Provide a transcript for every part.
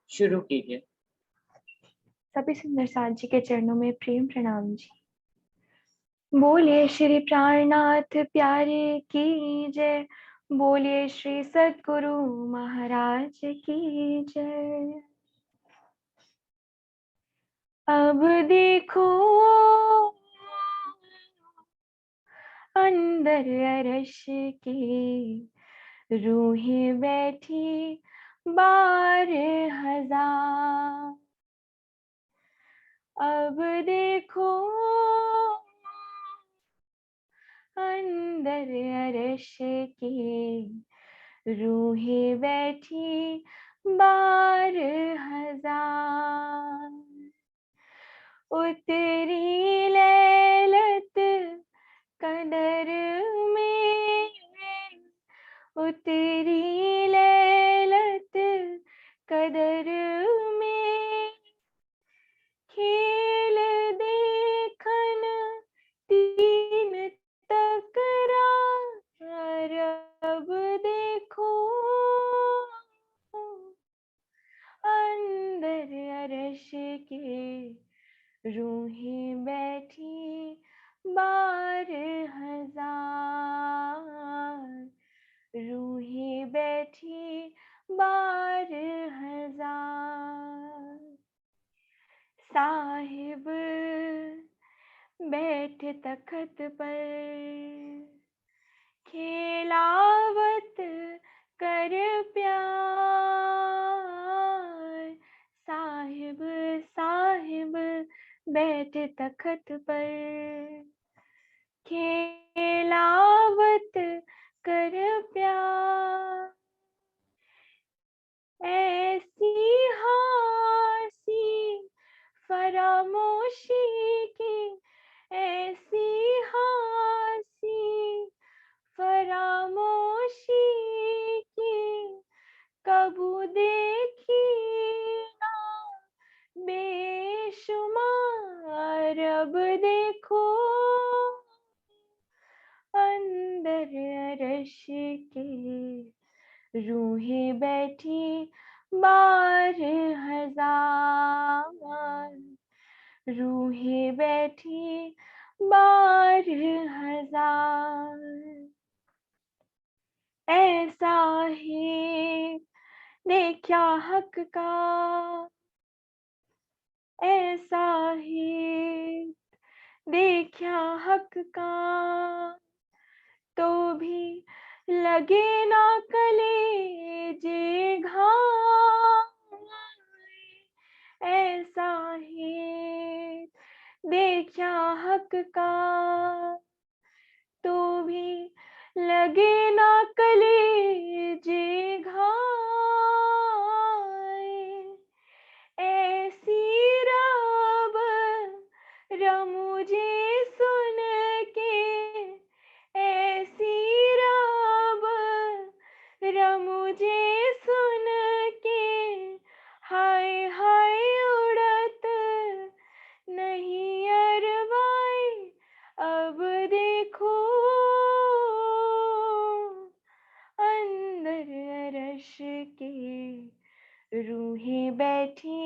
शुरू कीजिए। सभी सुंदर साथ जी के चरणों में प्रेम प्रणाम जी। बोलिए श्री प्राणनाथ प्यारे की जय। बोलिए श्री सद्गुरु महाराज की जय। अब देखो अंदर अरश की रूहें बैठी 12,000। अब देखो अंदर अरश की रूहें बैठी 12,000। उतरी लैलत कदर में, उतरी लैलत कदर में, खेल देखन तीन तकरार। अब देखो अंदर अरश के रूहें बैठी 12,000। रूहें बैठी 12,000। साहिब बैठ तख्त पर, खिलावत कर प्यार। साहिब साहिब बैठ तख्त पर, खिलावत कर प्यार। ऐसी हासी फरामोशी की, ऐसी हासी फरामोशी की कबू देखी ना बेशुमार। अब देखो अंदर अरश के रूहें बैठी 12,000। रूहें बैठी 12,000। ऐसा ही देखा हक का, ऐसा ही देखा हक का, तो भी लगे ना कलेजे घाव। ऐसा ही देखा हक का, तो भी लगे ना कलेजे घाव। ऐसी रब मुझे सुन के, ऐसी रब मुझे सुन के, हाय हाय उड़त नहीं अरवाई। अब देखो अंदर अरश के रूहें बैठी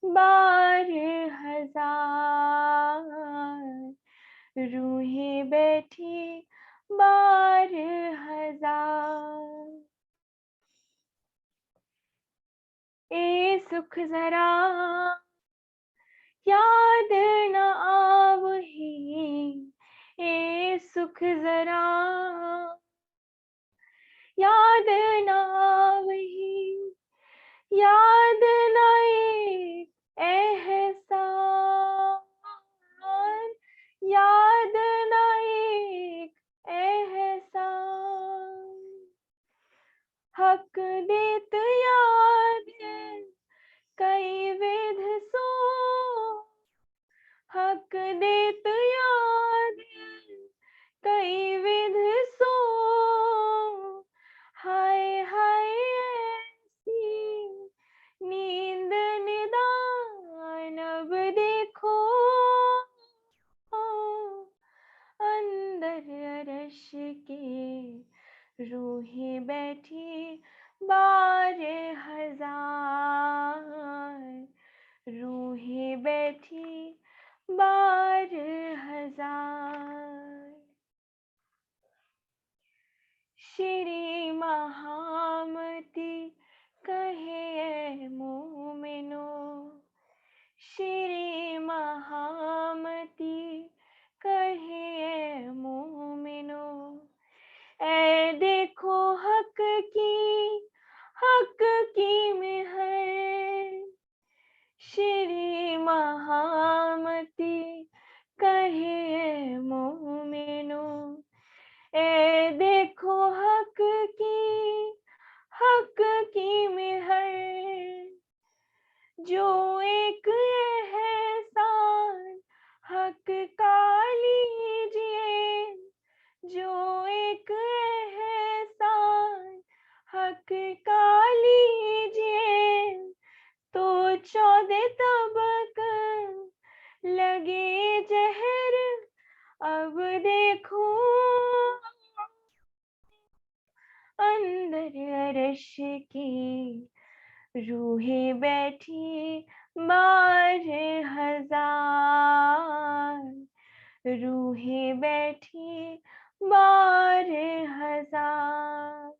12,000। रूहें बैठी 12,000। ए सुख जरा याद न आवही, ए सुख जरा याद न आवही, याद न एक एहसान, याद न एक एहसान। हक देत याद कई विध सो, हक देत याद कई विध सो, हाय हाय ऐसी नींद निदान। अब देखो अंदर अरश के रूहें बैठी 12,000। श्री महामती कहे मोमिनो, श्री महामती कहे मोमिनो, ऐ देखो हक की मेहर, श्री महामती कहे मोमिनो, ऐ देखो हक की मेहर, जो एक एहसान हक का लीजिए, जो एक एहसान हक का लीजिए, तो 14 तबक लगे जहर, अब देखो अंदर अरश की रूहें बैठी 12,000, रूहें बैठी 12,000,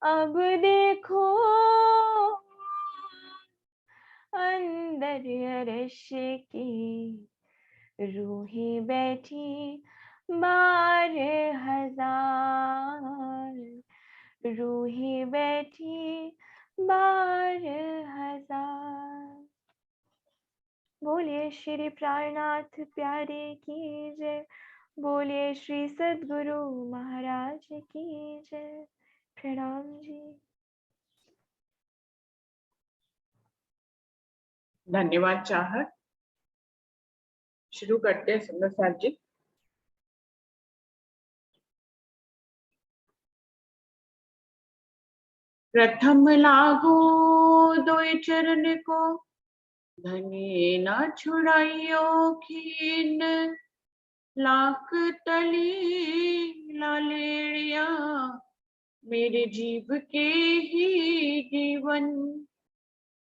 अब देखो अंदर अरश की रूहें बैठी 12,000, रूहें बैठी 12,000। बोलिए श्री प्राणनाथ प्यारे की जय, बोलिए श्री सद्गुरु महाराज की जय। प्रणाम जी। धन्यवाद चाहत। शुरू करते हैं सुंदर साथ जी। प्रथम लागो दोय चरण को, धनी न छुड़ाइयो खीन, लाख तली लालेड़िया, मेरे जीव के ही जीवन,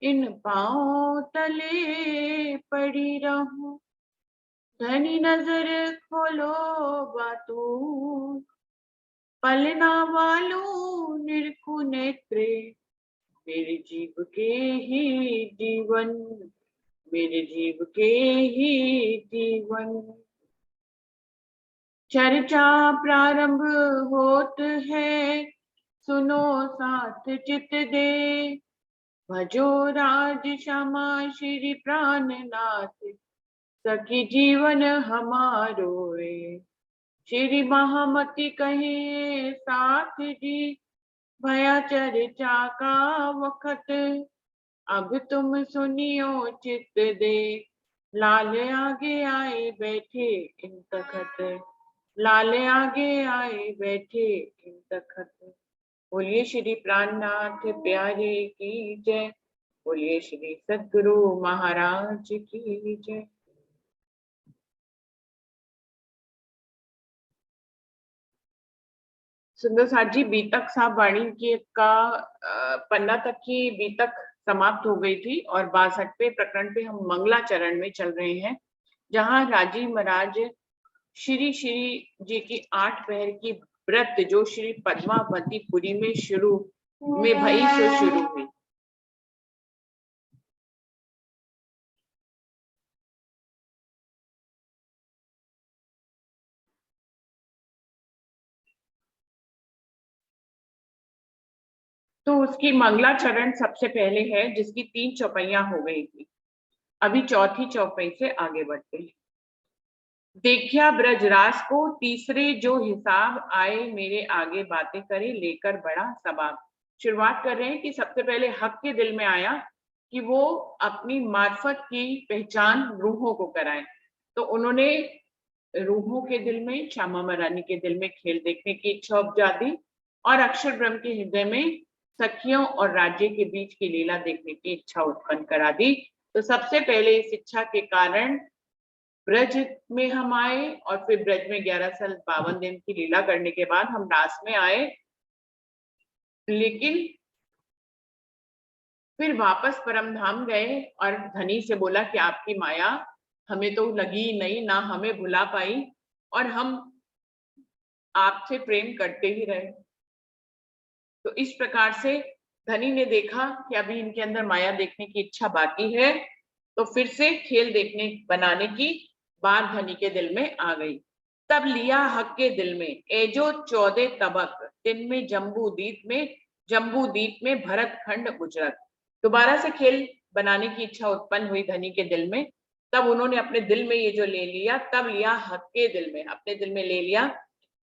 इन पाँव तले पड़ी रहूं, धनी नजर खोलो बातों, पलना वालों निरखु नेत्रे, मेरे जीव के ही जीवन, मेरे जीव के ही जीवन। चर्चा प्रारंभ होत है, सुनो साथ चित दे, भजो राज श्यामा श्री प्राणनाथ, सखी जीवन हमारो रे, श्री महामती कहे साथ जी, भया चर्चा का वक्त, अब तुम सुनियो चित दे, लाल आगे आए बैठे इन तखत, लाल आगे आए बैठे इन तखत। बोलिए श्री प्राणनाथ प्यारे की जय, बोलिए श्री सद्गुरु महाराज की जय। सुंदर साथ जी, बीतक साहब वाणी की का पन्ना तक की बीतक समाप्त हो गई थी और 62वें प्रकरण पे हम मंगला चरण में चल रहे हैं, जहां राजी महाराज श्री जी की 8 पहर की व्रत जो श्री पद्मावतीपुरी में शुरू में भई सो शुरू हुई। तो उसकी मंगला चरण सबसे पहले है, जिसकी 3 चौपाइयां हो गई थी। अभी चौथी चौपाई से आगे बढ़ते हैं। देखिया ब्रजराज को तीसरे जो हिसाब आए, मेरे आगे बातें करे लेकर बड़ा सबाब। शुरुआत कर रहे हैं कि सबसे पहले हक के दिल में आया कि वो अपनी मार्फत की पहचान रूहों को कराएं। तो उन्होंने रूहों के दिल में, श्यामा महारानी के दिल में खेल देखने की इच्छा उपजा दी और अक्षर ब्रह्म के हृदय में सखियों और राज्य के बीच की लीला देखने की इच्छा उत्पन्न करा दी। तो सबसे पहले इस इच्छा के कारण ब्रज में हम आए और फिर ब्रज में 11 साल 52 दिन की लीला करने के बाद हम रास में आए, लेकिन फिर वापस परम धाम गए और धनी से बोला कि आपकी माया हमें तो लगी नहीं, ना हमें भुला पाई और हम आपसे प्रेम करते ही रहे। तो इस प्रकार से धनी ने देखा कि अभी इनके अंदर माया देखने की इच्छा बाकी है, तो फिर से खेल देखने बनाने की बात धनी के दिल में आ गई। तब लिया हक के दिल में एजो 14 तबक, दिन में जम्बू दीप में भरत खंड गुजरत। दोबारा से खेल बनाने की इच्छा उत्पन्न हुई धनी के दिल में। तब उन्होंने अपने दिल में ये जो ले लिया, तब लिया हक के दिल में, अपने दिल में ले लिया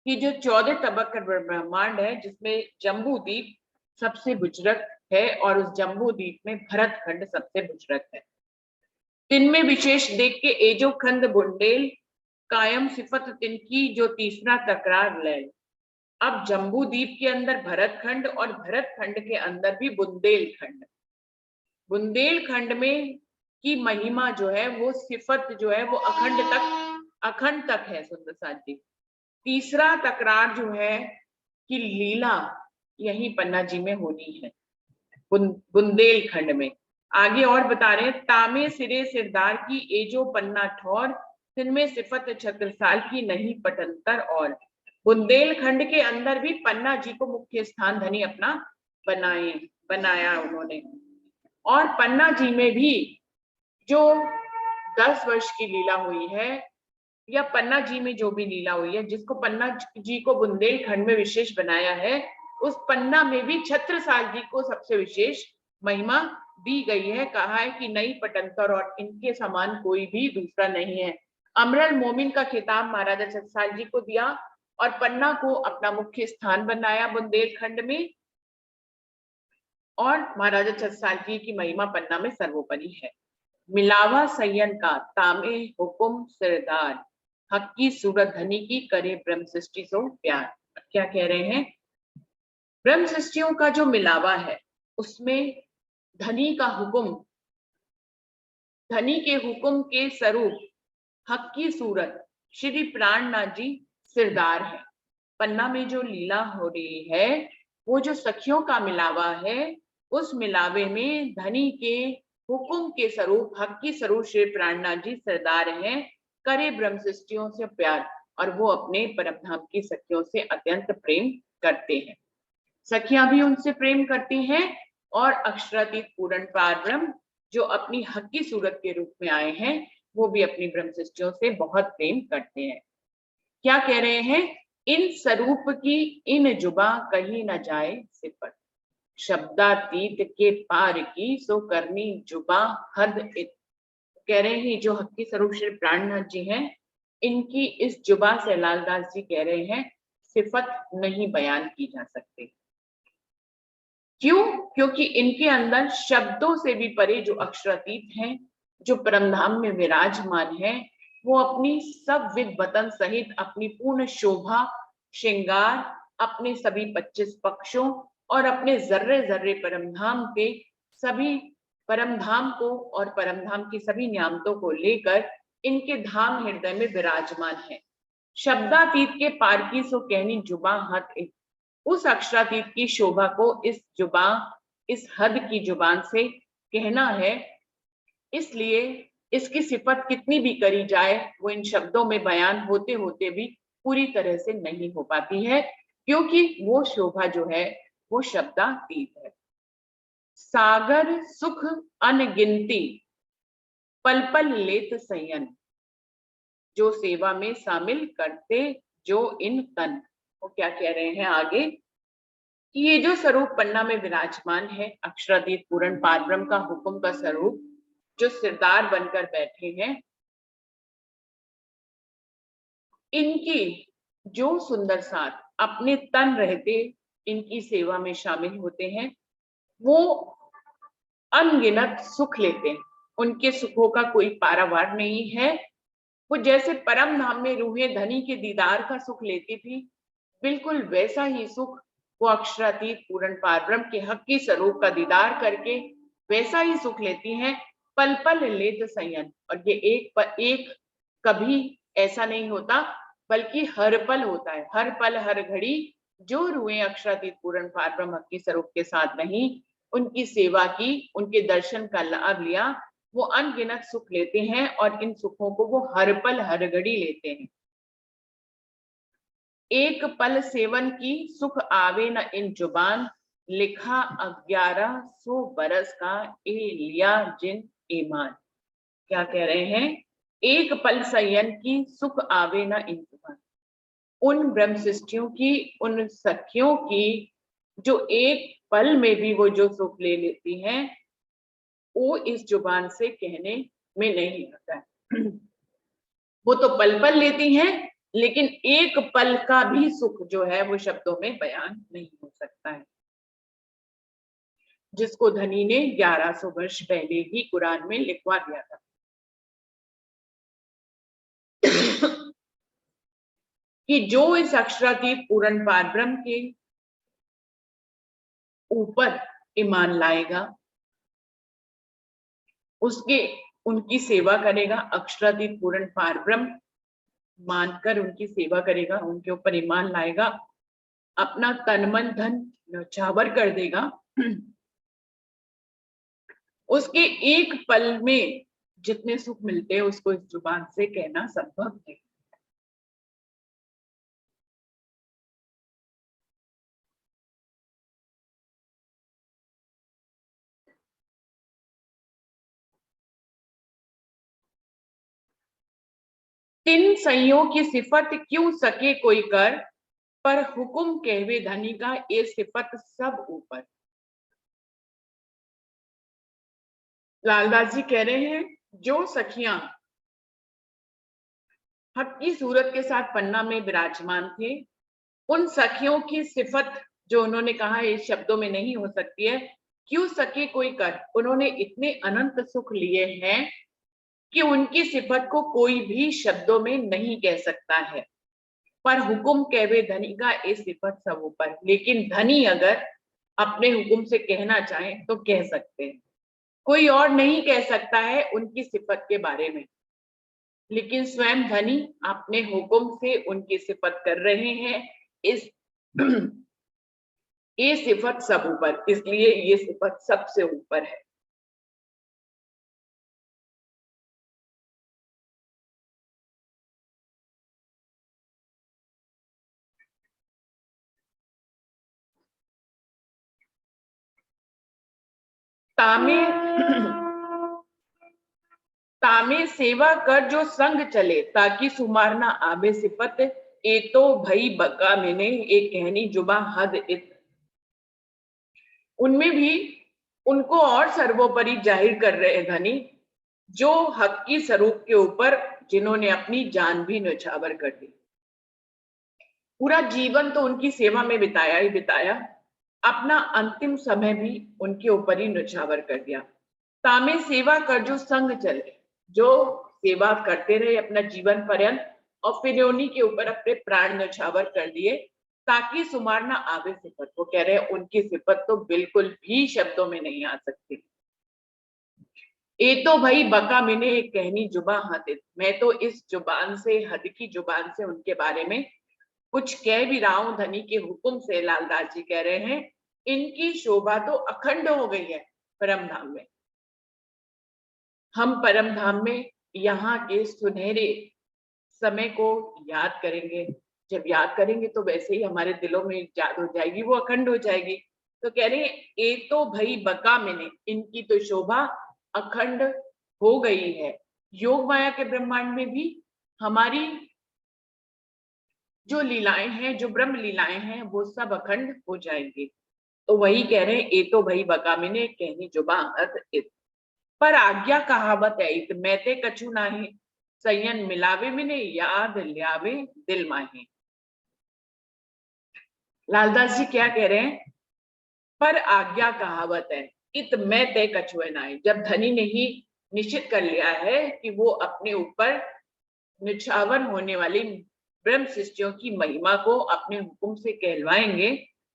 कि जो 14 तबक का ब्रह्मांड है, जिसमें जम्बू दीप सबसे बुजुर्ग है और उस जम्बू दीप में भरत खंड सबसे बुजुर्ग है। तिनमें विशेष देख के एजो खंड बुंदेल कायम सिफत तिनकी जो तीसरा तकरार ले। अब जम्बू द्वीप के अंदर भरत खंड और भरत खंड के अंदर भी बुंदेलखंड में की महिमा जो है वो सिफत जो है वो अखंड तक है सुंदर साथ जी। तीसरा तकरार जो है कि लीला यही पन्ना जी में होनी है, बुंदेलखंड में। आगे और बता रहे हैं, तामे सिरे सिरदार की एजो पन्ना ठौर, जिनमें सिफत छत्रसाल की नहीं पटंतर। और बुंदेलखंड के अंदर भी पन्ना जी को मुख्य स्थान धनी अपना बनाया उन्होंने। और पन्ना जी में भी जो 10 वर्ष की लीला हुई है, या पन्ना जी में जो भी लीला हुई है, जिसको पन्ना जी को बुंदेलखंड में विशेष बनाया है, उस पन्ना में भी छत्रसाल जी को सबसे विशेष महिमा दी गई है। कहा है कि नई पटंतर और इनके समान कोई भी दूसरा नहीं है। अमरल मोमिन का खिताब महाराजा छत्रसाल जी को दिया और पन्ना को अपना मुख्य स्थान बनाया बुंदेलखंड में। और महाराजा छत्रसाल जी की महिमा पन्ना में सर्वोपरि है। मिलावा सैयन का तामे हुकुम सिरदार, हक की सूरत धनी की करे ब्रह्म सृष्टि सो प्यार। क्या कह रहे हैं, ब्रह्म सृष्टियों का जो मिलावा है उसमें धनी का हुक्म, धनी के हुक्म के स्वरूप हक की सूरत श्री प्राणनाथ जी सिरदार है। पन्ना में जो लीला हो रही है वो जो सखियों का मिलावा है, उस मिलावे में धनी के हुक्म के स्वरूप हक की स्वरूप श्री प्राणनाथ जी सरदार हैं। करे ब्रह्म सृष्टियों से प्यार, और वो अपने परम धाम की सखियों से अत्यंत प्रेम करते हैं। सखियां भी उनसे प्रेम करती हैं और अक्षरातीत पूर्ण पार ब्रह्म जो अपनी हक की सूरत के रूप में आए हैं, वो भी अपनी ब्रह्म सृष्टियों से बहुत प्रेम करते हैं। क्या कह रहे हैं, इन स्वरूप की इन जुबा कही न जाए सिफत, शब्दातीत के पार की सो करनी जुबा हद इत। कह रहे हैं जो हक्की स्वरूप श्री प्राणनाथ जी हैं, इनकी इस जुबा से लालदास जी कह रहे हैं सिफत नहीं बयान की जा सकती। क्यों? क्योंकि इनके अंदर शब्दों से भी परे जो अक्षरातीत हैं, जो परमधाम में विराजमान है, वो अपनी सब विद बतन सहित अपनी पूर्ण शोभा श्रृंगार, अपने सभी 25 पक्षों और अपने जर्रे जर्रे परमधाम के सभी परमधाम को और परमधाम की सभी नियामतों को लेकर इनके धाम हृदय में विराजमान है। शब्दातीत के पार की सो कहनी जुबा हद, उस अक्षरातीत की शोभा को इस हद की जुबान से कहना है। इसलिए इसकी सिफत कितनी भी करी जाए वो इन शब्दों में बयान होते होते भी पूरी तरह से नहीं हो पाती है, क्योंकि वो शोभा जो है वो शब्दातीत है। सागर सुख अनगिनती पल पल लेत संयन, जो सेवा में शामिल करते जो इन तन। वो क्या कह रहे हैं आगे कि ये जो स्वरूप पन्ना में विराजमान है, अक्षरातीत पूर्ण पारब्रह्म का हुक्म का स्वरूप जो सिरदार बनकर बैठे हैं, इनकी जो सुंदर साथ अपने तन रहते इनकी सेवा में शामिल होते हैं, वो अनगिनत सुख लेते हैं। उनके सुखों का कोई पारावार नहीं है। वो जैसे परम धाम में रूहें धनी के दीदार का सुख लेती थी, बिल्कुल वैसा ही सुख वो अक्षरातीत पूर्ण पारब्रह्म के हक की स्वरूप का दीदार करके वैसा ही सुख लेती हैं। पल पल लेत संयन, और ये एक कभी ऐसा नहीं होता, बल्कि हर पल होता है। हर पल हर घड़ी जो रूहें अक्षरातीत पूर्ण पारब्रह्म हक की स्वरूप के साथ नहीं, उनकी सेवा की, उनके दर्शन का लाभ लिया, वो अनगिनत सुख लेते हैं और इन सुखों को वो हर पल हर घड़ी लेते हैं। एक पल सेवन की सुख आवे न इन जुबान, लिखा 1100 बरस का ए लिया जिन ईमान। क्या कह रहे हैं? एक पल संयन की सुख आवे न इन जुबान, उन ब्रह्म सृष्टियों की, उन सखियों की जो एक पल में भी वो जो सुख ले लेती हैं, वो इस जुबान से कहने में नहीं आता है। वो तो पल पल लेती हैं, लेकिन एक पल का भी सुख जो है वो शब्दों में बयान नहीं हो सकता है, जिसको धनी ने 1100 वर्ष पहले ही कुरान में लिखवा दिया था। कि जो इस अक्षरातीत पूर्ण पार ब्रह्म के ऊपर ईमान लाएगा, उसके उनकी सेवा करेगा, अक्षरातीत पूर्ण पार ब्रह्म मानकर उनकी सेवा करेगा, उनके ऊपर ईमान लाएगा, अपना तन मन धन न्यौछावर कर देगा, उसके एक पल में जितने सुख मिलते हैं उसको इस जुबान से कहना संभव नहीं। तीन सइयों की सिफत क्यों सके कोई कर, पर हुक्म कहवे धनी का ये सिफत सब ऊपर। लालदास जी कह रहे हैं, जो सखियां हक की सूरत के साथ पन्ना में विराजमान थे, उन सखियों की सिफत जो उन्होंने कहा इस शब्दों में नहीं हो सकती है, क्यों सके कोई कर, उन्होंने इतने अनंत सुख लिए हैं कि उनकी सिफत को कोई भी शब्दों में नहीं कह सकता है। पर हुक्म कहवे धनी का ये सिफत सब ऊपर, लेकिन धनी अगर अपने हुक्म से कहना चाहे तो कह सकते हैं, कोई और नहीं कह सकता है उनकी सिफत के बारे में, लेकिन स्वयं धनी अपने हुक्म से उनकी सिफत कर रहे हैं। इस ये सिफत सब ऊपर, इसलिए ये सिफत सबसे ऊपर है। तामे तामे सेवा कर जो संग चले, ताकि सुमार ना आबे सिफत, ए तो भई बका मैंने एक कहनी जुबा हद इत। उनमें भी उनको और सर्वोपरि जाहिर कर रहे धनी, जो हक की स्वरूप के ऊपर जिन्होंने अपनी जान भी न्यौछावर कर दी। पूरा जीवन तो उनकी सेवा में बिताया ही बिताया, अपना अंतिम समय भी उनके ऊपर ही न्यौछावर कर दिया। तामे सेवा कर जो संग चले, जो सेवा करते रहे अपना जीवन पर्यंत, और फिर उन्हीं के ऊपर अपने प्राण न्यौछावर कर दिए, ताकि सुमार ना आवे सिफत। वो कह रहे हैं उनकी सिफत तो बिल्कुल भी शब्दों में नहीं आ सकती। ए तो भाई बका मैंने एक कहनी जुबा हद, मैं तो इस जुबान से, हद की जुबान से उनके बारे में कुछ कह भी रहा हूं धनी के हुक्म से। लालदास जी कह रहे हैं इनकी शोभा तो अखंड हो गई है परम धाम में। हम परम धाम में यहाँ के सुनहरे समय को याद करेंगे, जब याद करेंगे तो वैसे ही हमारे दिलों में याद हो जाएगी, वो अखंड हो जाएगी। तो कह रहे हैं ए तो भई बका मैंने, इनकी तो शोभा अखंड हो गई है। योग माया के ब्रह्मांड में भी हमारी जो लीलाएं हैं, जो ब्रह्म लीलाएं हैं, वो सब अखंड हो जाएंगी। तो वही कह रहे हैं ए तो भई बका मैंने कहनी जुबा हद इत, पर आज्ञा कहावत है इत मैते कछु नाही, संयन मिलावे मैंने याद ल्यावे दिल माही। लालदास जी क्या कह रहे हैं? पर आज्ञा कहावत है इत मैते कछुए नाई, जब धनी ने ही निश्चित कर लिया है कि वो अपने ऊपर निछावर होने वाली ब्रह्म सृष्टियों की महिमा को अपने हुक्म से कहलवाएंगे,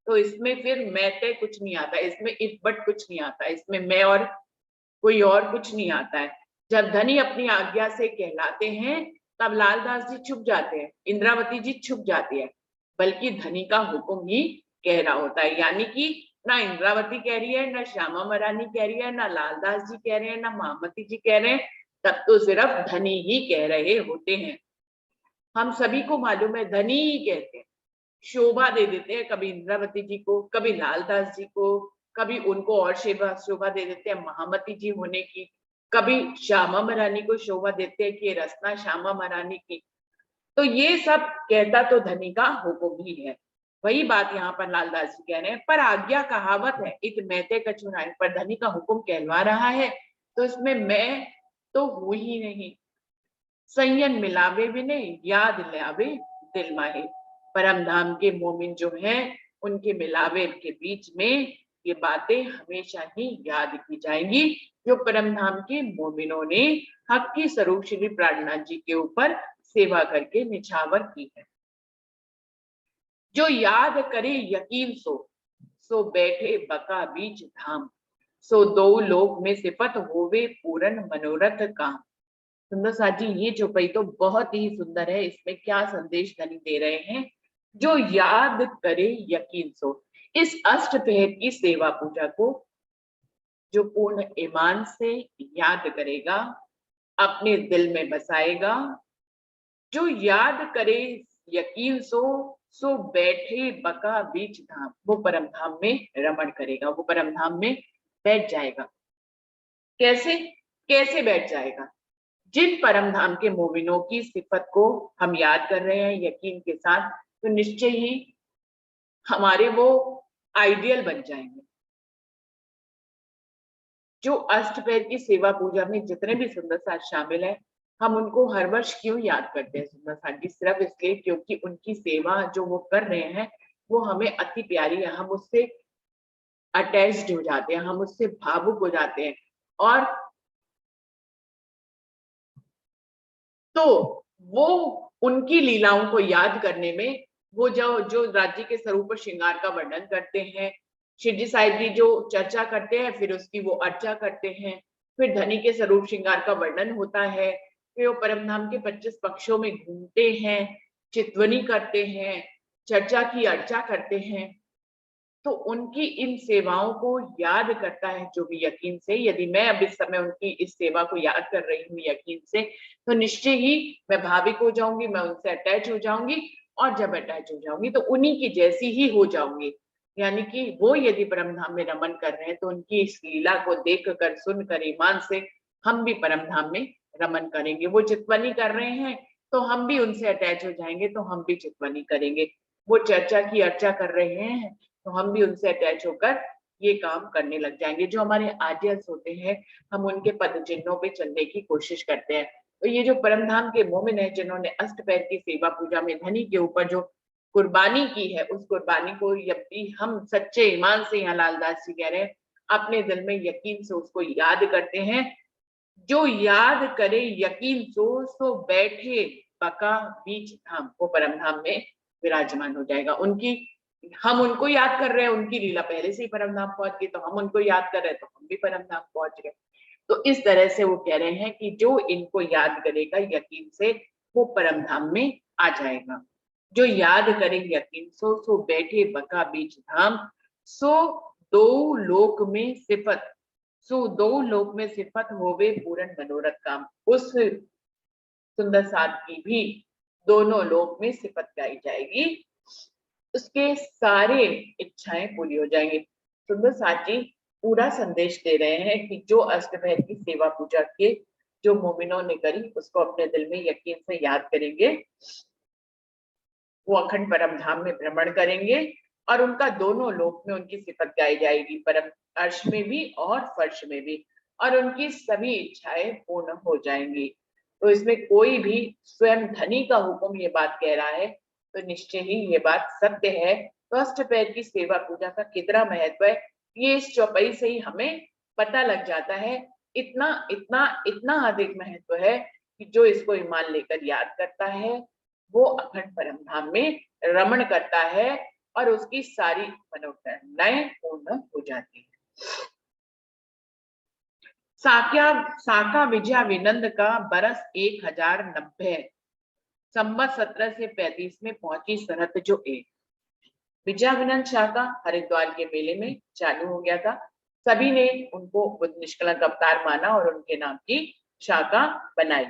तो इसमें फिर मैं तय कुछ नहीं आता, इसमें इफ बट कुछ नहीं आता, इसमें मैं और कोई और कुछ नहीं आता है। जब धनी अपनी आज्ञा से कहलाते हैं तब लालदास जी छुप जाते हैं, इंद्रावती जी छुप जाती है, बल्कि धनी का हुक्म ही कह रहा होता है। यानी कि ना इंद्रावती कह रही है, ना श्यामा महारानी कह रही है, ना लालदास जी कह रहे हैं, ना महामती जी कह रहे हैं, तब तो सिर्फ धनी ही कह रहे होते हैं। हम सभी को मालूम है धनी ही कहते हैं, शोभा दे देते हैं, कभी इंद्रावती जी को, कभी लालदास जी को, कभी उनको और शोभा शोभा दे देते हैं महामती जी होने की, कभी श्यामा महारानी को शोभा देते हैं कि ये रसना श्यामा महारानी की। तो ये सब कहता तो धनी का हुक्म ही है। वही बात यहाँ पर लालदास जी कह रहे हैं, पर आज्ञा कहावत है इत मैते कछुनाए, पर धनी का हुक्म कहलवा रहा है तो इसमें मैं तो हूं ही नहीं। संयन मिलावे विनय याद लावे दिल माहे, परम धाम के मोमिन जो हैं उनके मिलावे के बीच में ये बातें हमेशा ही याद की जाएंगी, जो परम धाम के मोमिनों ने हक की स्वरूप श्री प्राणनाथ जी के ऊपर सेवा करके निछावर की है। जो याद करे यकीन सो बैठे बका बीच धाम, सो दो लोक में सिफत होवे पूरन मनोरथ काम। सुंदर साथ जी ये चौपाई तो बहुत ही सुंदर है। इसमें क्या संदेश धनी दे रहे हैं? जो याद करे यकीन सो, इस अष्टपहर की सेवा पूजा को जो पूर्ण ईमान से याद करेगा, अपने दिल में बसाएगा, जो याद करे यकीन सो बैठे बका बीच धाम, वो परम धाम में रमण करेगा, वो परम धाम में बैठ जाएगा। कैसे कैसे बैठ जाएगा? जिन परम धाम के मोमिनों की सिफत को हम याद कर रहे हैं यकीन के साथ, तो निश्चय ही हमारे वो आइडियल बन जाएंगे। जो अष्टपहर की सेवा पूजा में जितने भी सुंदर साथ शामिल है, हम उनको हर वर्ष क्यों याद करते हैं सुंदर साथ जी? सिर्फ इसलिए क्योंकि उनकी सेवा जो वो कर रहे हैं वो हमें अति प्यारी है, हम उससे अटैच्ड हो जाते हैं, हम उससे भावुक हो जाते हैं। और तो वो उनकी लीलाओं को याद करने में, वो जो राज्य के स्वरूप श्रृंगार का वर्णन करते हैं, शिवजी साहिब जी जो चर्चा करते हैं, फिर उसकी वो अर्चा करते हैं, फिर धनी के स्वरूप श्रृंगार का वर्णन होता है, फिर वो परमधाम के 25 पक्षों में घूमते हैं, चितवनी करते हैं, चर्चा की अर्चा करते हैं। तो उनकी इन सेवाओं को याद करता है जो भी यकीन से। यदि मैं अब इस समय उनकी इस सेवा को याद कर रही हूँ यकीन से, तो निश्चय ही मैं भाविक हो जाऊंगी, मैं उनसे अटैच हो जाऊंगी, और जब अटैच हो जाऊंगी तो उन्हीं की जैसी ही हो जाऊंगी। यानी कि वो यदि परम धाम में रमन कर रहे हैं तो उनकी इस लीला को देख कर सुन कर ईमान से हम भी परम धाम में रमन करेंगे। वो चितवनी कर रहे हैं तो हम भी उनसे अटैच हो जाएंगे, तो हम भी चितवनी करेंगे। वो चर्चा की अर्चा कर रहे हैं तो हम भी उनसे अटैच होकर ये काम करने लग जाएंगे। जो हमारे आइडियल्स होते हैं, हम उनके पद चिन्हों पे चलने की कोशिश करते हैं। तो ये जो परमधाम के मोमिन है जिन्होंने अष्टपहर की सेवा पूजा में धनी के ऊपर जो कुर्बानी की है, उस कुर्बानी को यदि हम सच्चे ईमान से, यहाँ लालदास जी कह रहे हैं, अपने दिल में यकीन से उसको याद करते हैं, जो याद करे यकीन सो बैठे बका बीच धाम, वो परम धाम में विराजमान हो जाएगा। उनकी हम उनको याद कर रहे हैं, उनकी लीला पहले से ही परम धाम पहुंच गई, तो हम उनको याद कर रहे हैं तो हम भी परम धाम पहुंच गए। तो इस तरह से वो कह रहे हैं कि जो इनको याद करेगा यकीन से वो परम धाम में आ जाएगा। जो याद करे यकीन सो बैठे बका बीच धाम, सो दो लोक में सिफत, सो दो लोक में सिफत होवे पूर्ण मनोरथ काम। उस सुंदर साथ की भी दोनों लोक में सिफत गाई जाएगी, उसके सारे इच्छाएं पूरी हो जाएंगी। सुंदर साथ जी पूरा संदेश दे रहे हैं कि जो अष्टपहर की सेवा पूजा के जो मोमिनों ने करी, उसको अपने दिल में यकीन से याद करेंगे, वो अखंड परम धाम में भ्रमण करेंगे और उनका दोनों लोक में उनकी सिफत गाई जाएगी, परम अर्श में भी और फर्श में भी, और उनकी सभी इच्छाएं पूर्ण हो जाएंगी। तो इसमें कोई भी स्वयं धनी का हुक्म ये बात कह रहा है तो निश्चय ही ये बात सत्य है। तो अष्टपहर की सेवा पूजा का कितना महत्व है ये इस चौपाई से ही हमें पता लग जाता है। इतना इतना इतना अधिक महत्व है कि जो इसको ईमान लेकर याद करता है वो अखंड परम धाम में रमण करता है और उसकी सारी मनोकामनाएं पूर्ण हो जाती है। साका विजया विनंद का बरस 1090 संवत 17 से 35 में पहुंची शरत जो एक। विजया विनंद शाखा हरिद्वार के मेले में चालू हो गया था। सभी ने उनको बुद्ध निष्कलंक अवतार माना और उनके नाम की शाखा बनाई।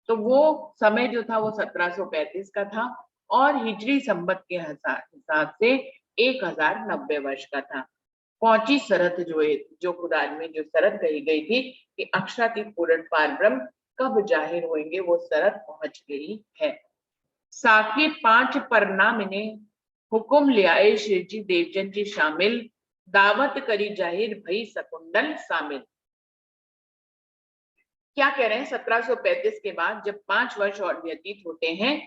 तो वो समय जो था वो 1735 का था और हिजरी संबत के हिसाब से 1090 वर्ष का था। पहुंची शरत जो कुरान में जो शरत कही गई थी कि अक्षरातीत पूर्ण पारब्रह्म कब जाहिर होंगे, वो शरत पहुंच गई है। साके 5 परनाम ने हुक्म लियाए शिवजी देवजन जी शामिल, दावत करी जाहिर भई सकुंडल शामिल। क्या कह रहे हैं, 1735 के बाद जब 5 वर्ष और व्यतीत होते हैं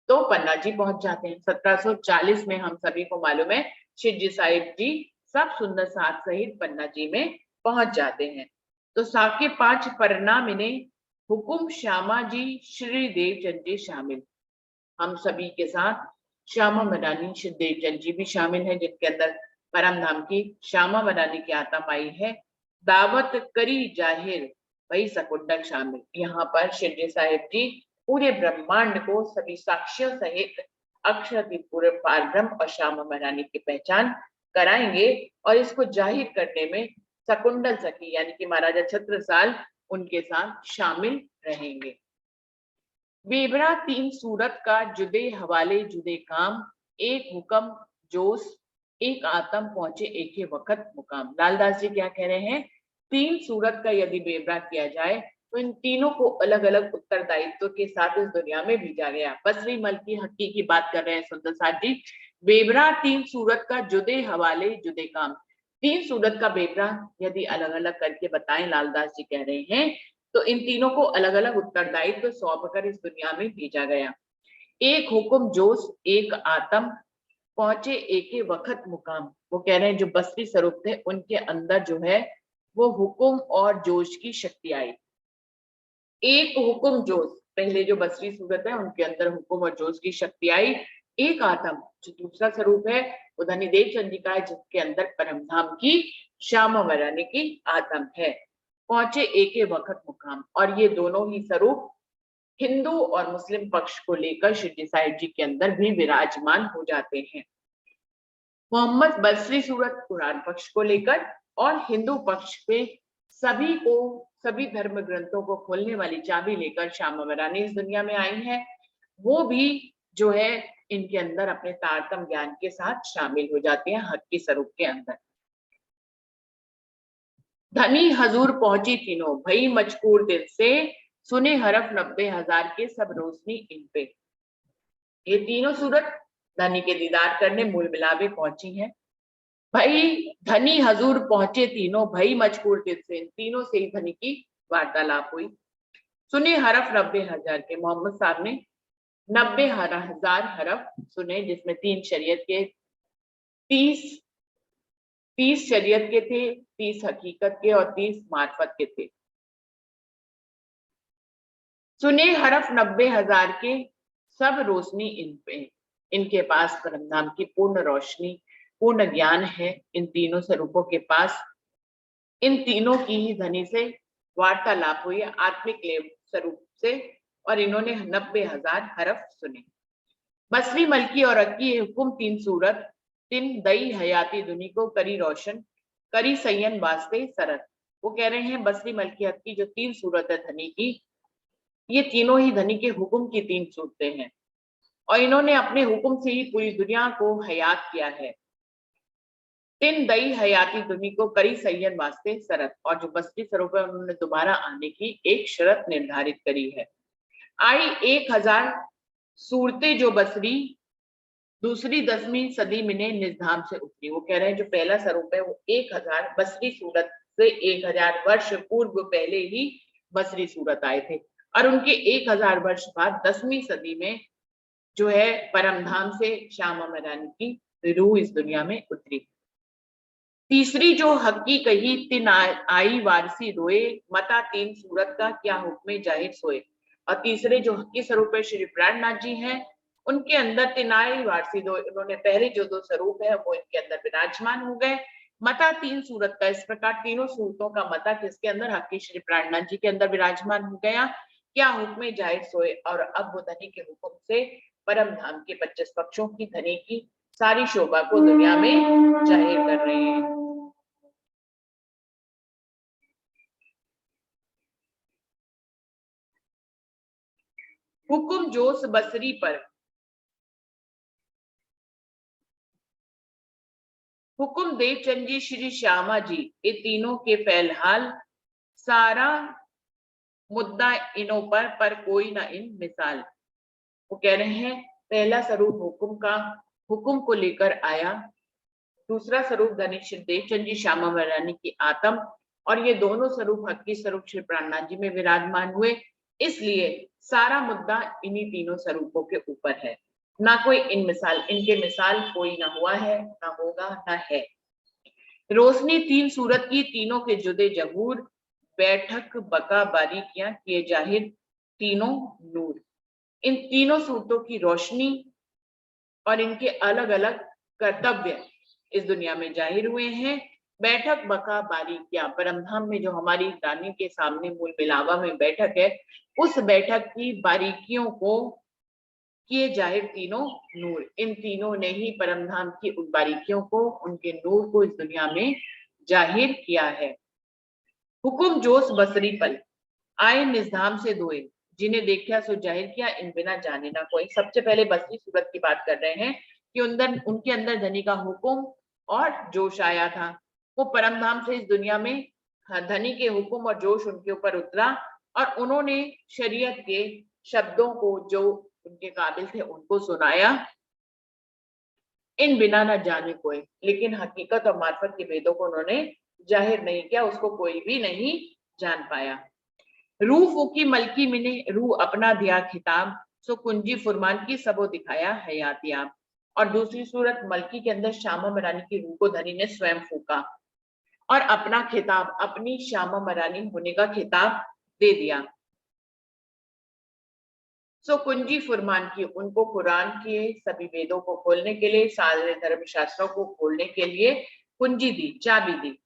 तो पन्ना जी पहुंच जाते हैं। 1740 में हम सभी को मालूम है शिवजी साहिब जी सब सुंदर साथ सहित पन्ना जी में पहुंच जाते हैं। तो साके 5 परनाम ने हुकुम श्यामा जी श्री देवचंद जी शामिल। हम सभी के साथ श्यामा मदानी श्री देवचंद जी भी शामिल है, जिनके अंदर परम धाम की श्यामा मदानी की आत्मा आई है। दावत करी जाहिर वही सकुंडल शामिल। यहाँ पर शिवजी साहिब जी पूरे ब्रह्मांड को सभी साक्ष्यों सहित अक्षर पूरे पारब्रह्म और श्यामा मदानी की पहचान कराएंगे और इसको जाहिर करने में सकुंडल सखी यानी कि महाराजा छत्रसाल उनके साथ शामिल रहेंगे। बेबरा 3 सूरत का जुदे हवाले जुदे काम, एक हुक्म जोश एक आत्म पहुंचे एक ही वक्त मुकाम। लालदास जी क्या कह रहे हैं, 3 सूरत का यदि बेबरा किया जाए तो इन तीनों को अलग अलग उत्तरदायित्व के साथ इस दुनिया में भेजा गया। बसरी मल की हक्की की बात कर रहे हैं सुंदर साथ जी। बेबरा 3 सूरत का जुदे हवाले जुदे काम, 3 सूरत का बेबरा यदि अलग अलग करके बताएं, लालदास जी कह रहे हैं, तो इन तीनों को अलग अलग उत्तरदायित्व सौंप कर इस दुनिया में भेजा गया। एक हुक्म जोश एक आत्म पहुंचे एक ही वक्त मुकाम। वो कह रहे हैं जो बसरी स्वरूप थे उनके अंदर जो है वो हुक्म और जोश की शक्ति आई। एक हुक्म जोश, पहले जो बसरी सूरत है उनके अंदर हुक्म और जोश की शक्ति आई। एक आत्म जो दूसरा स्वरूप है वो धनी देवचंद जी का है, जिसके अंदर परमधाम की श्यामा मदानी की आत्म है। पहुंचे एक ही वक्त मुकाम, और ये दोनों ही स्वरूप हिंदू और मुस्लिम पक्ष को लेकर शिवजी साहिब जी के अंदर भी विराजमान हो जाते हैं। मोहम्मद बसरी सूरत कुरान पक्ष को लेकर और हिंदू पक्ष पे सभी धर्म ग्रंथों को खोलने वाली चाबी लेकर श्यामा मदानी इस दुनिया में आई है। वो भी जो है इनके अंदर अपने तारतम ज्ञान के साथ शामिल हो जाती हैं हक की स्वरूप के अंदर। धनी हजूर पहुंची तीनों भई मजकूर दिल से, सुने हरफ 90,000 के सब रोशनी इन पे। ये तीनों सूरत धनी के दीदार करने मूल मिलावे पहुंची हैं। भाई धनी हजूर पहुंचे तीनों भई मजकूर दिल से, तीनों से ही धनी की वार्तालाप हुई। सुने हरफ 90,000 के, मोहम्मद साहब ने 90,000 हरफ सुने, जिसमें 3 शरीयत के 30 शरीयत के थे, 30 हकीकत के और 30 मार्फत के थे। सुने हरफ 90,000 के सब रोशनी इन पे, इनके पास परमधाम की पूर्ण रोशनी पूर्ण ज्ञान है। इन तीनों स्वरूपों के पास इन तीनों की ही धनी से वार्तालाप हुई आत्मिक स्वरूप से, और इन्होंने 90,000 हरफ सुने। बसरी मलकी और अक्की हुकुम 3 सूरत, 3 दई हयाती दुनी को करी रोशन, करी सैयन वास्ते सरत। वो कह रहे हैं बसरी मलकी अक्की जो 3 सूरत है धनी की, ये तीनों ही धनी के हुक्म की 3 सूरतें हैं, और इन्होंने अपने हुक्म से ही पूरी दुनिया को हयात किया है। 3 दई हयाती दुनी को करी सैयन वास्ते शरत, और जो बसरी स्वरूप है उन्होंने दोबारा आने की एक शर्त निर्धारित करी है। आई 1000 सूरतें जो बसरी दूसरी 10वीं सदी में निजाम से उतरी। वो कह रहे हैं जो पहला स्वरूप है वो 1000 बसरी सूरत से 1000 वर्ष पूर्व पहले ही बसरी सूरत आए थे, और उनके 1000 वर्ष बाद 10वीं सदी में जो है परमधाम से श्यामा मदानी की रूह इस दुनिया में उतरी। तीसरी जो हक्की कही तिन आई वारसी रोए, मता 3 सूरत का क्या हुक्म जाहिर सोए। और तीसरे जो हक्की स्वरूप है श्री प्राणनाथ जी हैं, उनके अंदर तिनाई वारसी दो, उन्होंने पहले जो 2 स्वरूप है वो इनके अंदर विराजमान हो गए। मता 3 सूरत का, इस प्रकार तीनों सूरतों का मता किसके अंदर, हक्की श्री प्राणनाथ जी के अंदर विराजमान हो गया। क्या हुक्म जाहिर सोए, और अब वो धनी के हुक्म से परम धाम के 25 पक्षों की धनी की सारी शोभा को दुनिया में जाहिर कर रहे हैं। हुक्म जोश बसरी पर, हुकुम दे चंजी श्री श्यामा जी, ये तीनों के फैलहाल, सारा मुद्दा इनों पर कोई ना इन मिसाल। वो कह रहे हैं पहला स्वरूप हुकुम का, हुकुम को लेकर आया। दूसरा स्वरूप धनिक देवचंद जी श्यामा महारानी की आत्म, और ये दोनों स्वरूप हक की स्वरूप श्री प्राणनाथ जी में विराजमान हुए। इसलिए सारा मुद्दा इन्हीं तीनों स्वरूपों के ऊपर है, ना कोई इन मिसाल, इनके मिसाल कोई ना हुआ है, ना होगा, ना है। रोशनी तीन सूरत की, तीनों के जुदे जहूर, बैठक बका बारीकियां किए जाहिर तीनों नूर। इन तीनों सूरतों की रोशनी और इनके अलग अलग कर्तव्य इस दुनिया में जाहिर हुए हैं। बैठक बका बारीकियां, परमधाम में जो हमारी रानी के सामने मूल मिलावा में बैठक है, उस बैठक की बारीकियों को किए जाहिर तीनों नूर। इन तीनों ने ही परमधाम की उन बारीकियों को, उनके नूर को इस दुनिया में जाहिर किया है। हुकुम जोश बसरी पल, आए निजधाम से दोए, जिन्हें देखा सो जाहिर किया, इन बिना जाने ना कोई। सबसे पहले बसरी सूरत की बात कर रहे हैं कि उनके अंदर धनी का हुकुम और जोश आया था। वो परमधाम से इस दुनिया में धनी के हुकुम और जोश उनके ऊपर उतरा, और उन्होंने शरीयत के शब्दों को जो उनके काबिल थे उनको सुनाया, इन बिना न जाने कोई। लेकिन हकीकत और मार्फत के वेदों को उन्होंने जाहिर नहीं किया, उसको कोई भी नहीं जान पाया। रूह फूकी मलकी मिने, रूह अपना दिया खिताब, सो कुंजी फुरमान की सबो दिखाया हयातियाब। और दूसरी सूरत मलकी के अंदर श्यामा महारानी की रूह को धनी ने स्वयं फूका और अपना खिताब, अपनी श्यामा महारानी होने का खिताब दे दिया। सो कुंजी फुरमान की, उनको कुरान के सभी वेदों को खोलने के लिए, सारे धर्म शास्त्रों को खोलने के लिए कुंजी दी, चाबी दी।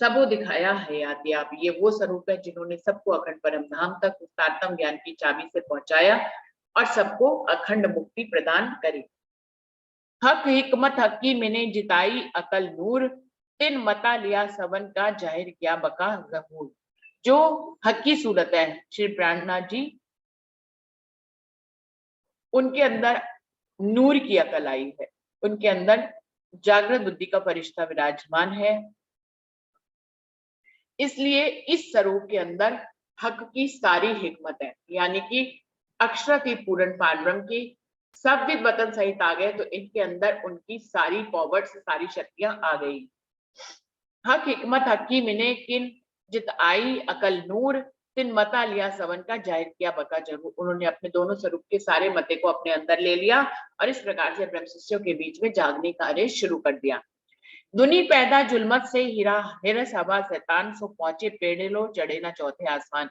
सबो दिखाया हयातियाब, ये वो स्वरूप है जिन्होंने सबको अखंड परम धाम तक उस तारतम ज्ञान की चाबी से पहुंचाया और सबको अखंड मुक्ति प्रदान करी। हक हिकमत हकी मैंने जिताई अकल नूर, तिन मता लिया सबन का जाहिर किया बका जहूर। जो हकी सूरत है श्री प्राणनाथ जी, उनके अंदर नूर की अकल आई है, उनके अंदर जागृत बुद्धि का फरिश्ता विराजमान है। इसलिए इस स्वरूप के अंदर हक की सारी हिकमत है, यानी कि अक्षर की पूर्ण पारब्रह्म की सब विद वतन सहित आ गए, तो इनके अंदर उनकी सारी पावर्स, सारी शक्तियां आ गई। हक हिकमत हकी मिने किन जित आई अकल नूर, तिन मता लिया सवन का जाहिर किया बका जरूर। उन्होंने अपने दोनों स्वरूप के सारे मते को अपने अंदर ले लिया और इस प्रकार से ब्रह्म शिष्यों के बीच में जागने कार्य शुरू कर दिया। दुनी पैदा जुल्मत से हिरा हिरस हवा शैतान, सो पहुंचे पेड़े लो चढ़े ना चौथे आसमान।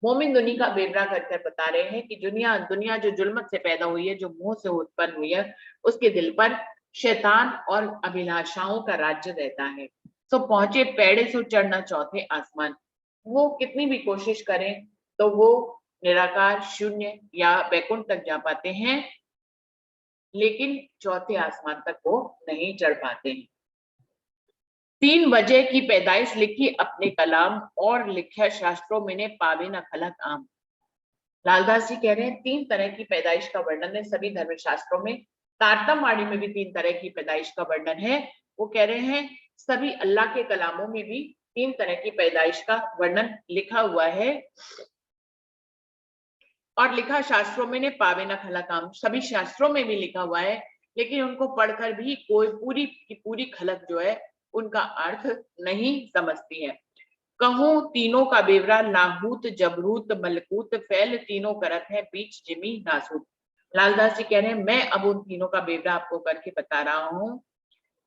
मोमिन दुनी का बेवरा कर बता रहे हैं कि दुनिया जो जुल्मत से पैदा हुई है, जो मोह से उत्पन्न हुई है, उसके दिल पर शैतान और अभिलाषाओं का राज्य रहता है। तो पहुंचे पेड़े से चढ़ना चौथे आसमान, वो कितनी भी कोशिश करें तो वो निराकार शून्य या वैकुंठ तक जा पाते हैं, लेकिन चौथे आसमान तक वो नहीं चढ़ पाते हैं। 3 वजह की पैदाइश लिखी अपने कलाम, और लिखा शास्त्रों में ने पावे न खलक आम। लालदास जी कह रहे हैं 3 तरह की पैदाइश का वर्णन है सभी धर्म शास्त्रों में। तारतम वाणी में भी 3 तरह की पैदाइश का वर्णन है। वो कह रहे हैं सभी अल्लाह के कलामों में भी 3 तरह की पैदाइश का वर्णन लिखा हुआ है, और लिखा शास्त्रों में ने पावे न खलक आम, सभी शास्त्रों में भी लिखा हुआ है, लेकिन उनको पढ़कर भी कोई पूरी की पूरी खलक जो है उनका अर्थ नहीं समझती है। कहूं तीनों का बेवरा, लाहूत जबरूत मलकूत, फैल तीनों करत है बीच जिमी नासूत। लालदास जी कह रहे हैं मैं अब उन तीनों का बेवरा आपको करके बता रहा हूँ।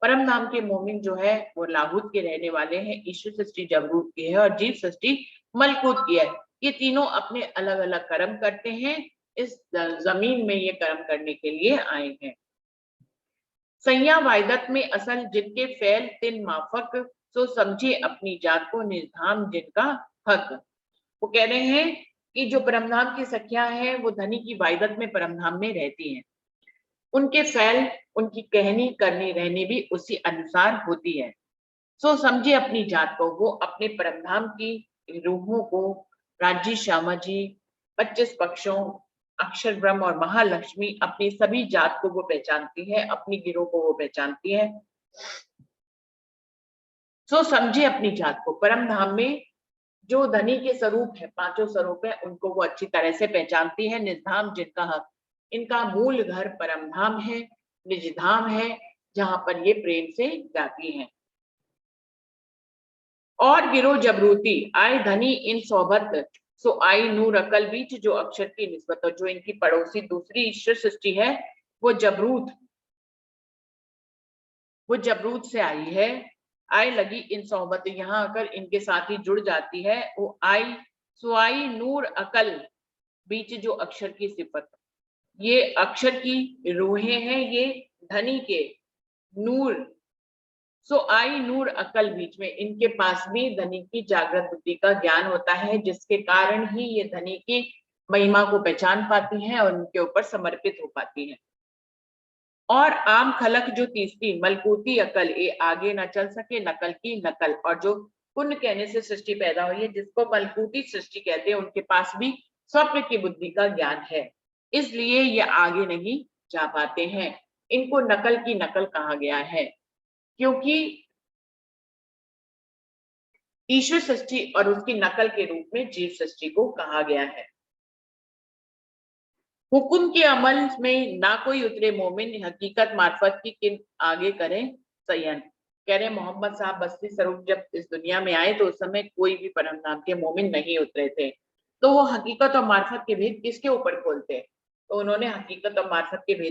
परम नाम के मोमिन जो है वो लाहूत के रहने वाले हैं, ईश्वर सृष्टि जबरूत की है और जीव सृष्टि मलकूत की है। ये तीनों अपने अलग अलग कर्म करते हैं, इस जमीन में ये कर्म करने के लिए आए हैं। सैया वायदत में असल जिनके फैल तिन माफक, सो समझे अपनी जात को निर्धाम जिनका हक। वो कह रहे हैं कि जो परमधाम की सखिया है वो धनी की वायदत में परमधाम में रहती हैं, उनके फैल, उनकी कहनी करनी रहनी भी उसी अनुसार होती है। सो समझे अपनी जात को, वो अपने परमधाम की रूहों को, राज्य श्यामा जी, 25 पक्षों, अक्षर ब्रह्म और महालक्ष्मी, अपनी सभी जात को वो पहचानती है, अपनी गिरोह को वो पहचानती है। सो समझे अपनी जात को। परम धाम में जो धनी के स्वरूप है, पांचों स्वरूप है, उनको वो अच्छी तरह से पहचानती है। निजधाम जिनका हक, इनका मूल घर परम धाम है, निज धाम है, जहां पर ये प्रेम से जाती हैं। और गिरो जबरूती आए धनी इन सोबत, सो आई नूर अकल बीच, जो अक्षर की निस्बत, और जो इनकी पड़ोसी दूसरी ईश्वर सृष्टि है वो जबरूत से आई है। आए लगी इन सोहबत, यहाँ आकर इनके साथ ही जुड़ जाती है। वो आई सो आई नूर अकल बीच, जो अक्षर की सिफत, ये अक्षर की रूहें हैं, ये धनी के नूर। सो आई नूर अकल बीच में, इनके पास भी धनी की जागृत बुद्धि का ज्ञान होता है, जिसके कारण ही ये धनी की महिमा को पहचान पाती हैं और उनके ऊपर समर्पित हो पाती हैं। और आम खलक जो तीसरी मलकूती अकल, ये आगे ना चल सके, नकल की नकल, और जो पुण्य कहने से सृष्टि पैदा हुई है, जिसको मलकूती सृष्टि कहते हैं, उनके पास भी स्वप्न की बुद्धि का ज्ञान है, इसलिए ये आगे नहीं जा पाते हैं। इनको नकल की नकल कहा गया है, क्योंकि ईश्वर सृष्टि और उसकी नकल के रूप में जीव सृष्टि को कहा गया है। हुकुम के अमल में ना कोई उतरे मोमिन, हकीकत मार्फत की किन आगे करें सयन। कह रहे मोहम्मद साहब बस्ती स्वरूप जब इस दुनिया में आए तो उस समय कोई भी परम नाम के मोमिन नहीं उतरे थे, तो वो हकीकत और मार्फत के भेद किसके ऊपर खोलते, तो उन्होंने हकीकत और मार्फत के भेद